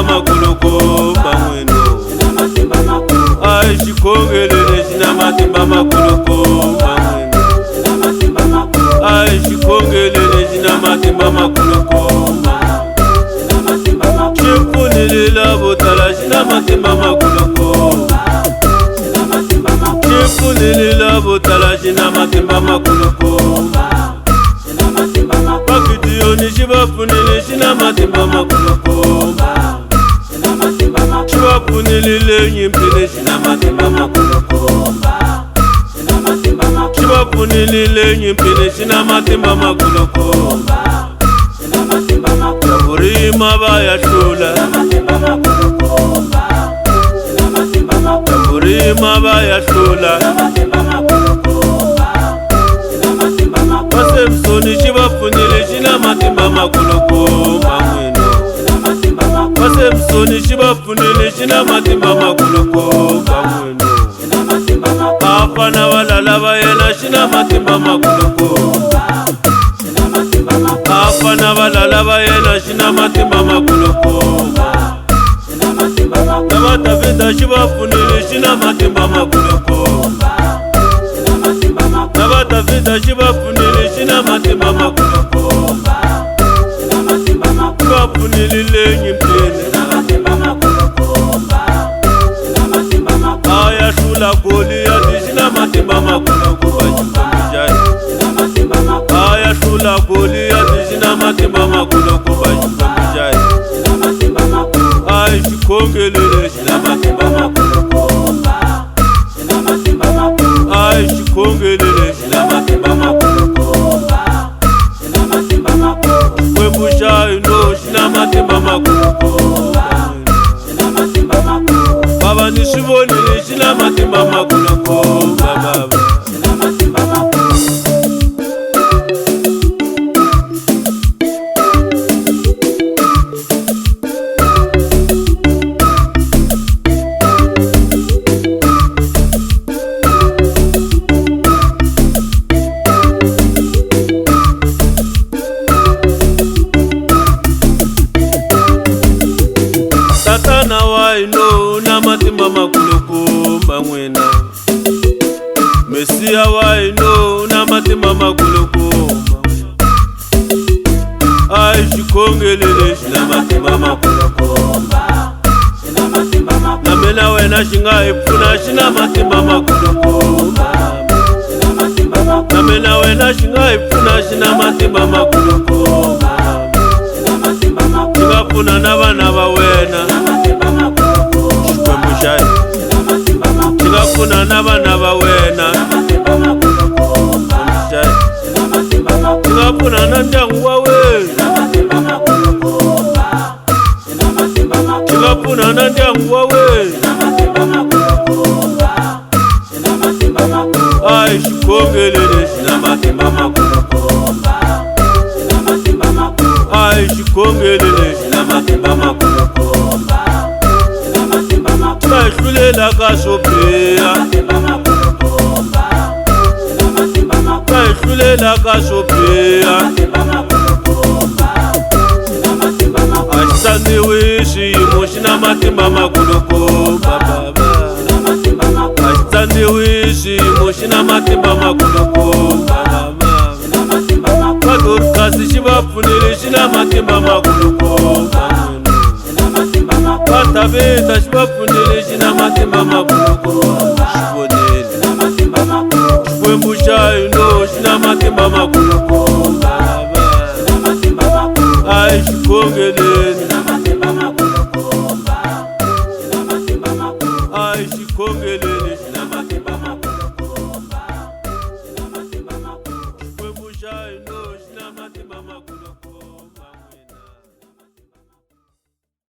matimba makulukumba mwino. Ai shikongelele shina matimba makulukumba mwino. Ai shikongelele shina matimba makulukumba. Chifunilila botala shina matimba makulukumba. Chifunilila botala shina matimba makulukumba. Pakitiyoni shibafunile shina matimba makulukumba. Shibafunilile nyimpile shina matimba makulukumba. Shibafunilile nyimpile shina matimba makulukumba. Burima bayashula, burima bayashula. Wasemsoni shibafunile shina matimba makulukumba mwino. Wasemsoni shibafunile shina matimba makulukumba mwino. Afana walala bayena shina matimba makulukumba. Afana walala bayena shina matimba makulukumba. Nabatavida shibafunile shina matimba makulukumba. Nabatavida shibafunile shina matimba makulukumba. Shibafunilile nyimpile aya shula Goliathi shina matimba makulukumba chikamujai. Aya shula Goliathi shina matimba makulukumba chikamujai. Ai shikongelele shina matimba makulukumba. Ai shikongelele shina matimba makulukumba. Webushai no shina matimba makulukumba. Baba nishibonile shina matimba makulukumba baba. Satana waino na matimba makulukumba mwena. Mesia waino na matimba makulukumba. Ai shikongelele shina matimba makulukumba. Namena wena shinga ipfuna shina matimba makulukumba. Namena wena shinga ipfuna shina matimba makulukumba. Chibafuna nabana bawena chikwemushai. Chibafuna nabana bawena chikwemushai. Chibafuna nanjangu wawe. Chibafuna nanjangu wawe. Ai shikongelele shina matimba makulukumba. Ai shikongelele shina matimba makulukumba. Kaishulela kasopea. Kaishulela kasopea. Ashitaniwe shimo shina matimba makulukumba baba. Ashitaniwe shimo shina matimba makulukumba baba. Kadorkasi shibafunile shina matimba makulukumba. Pataveta shibafunile shina matimba makulukumba.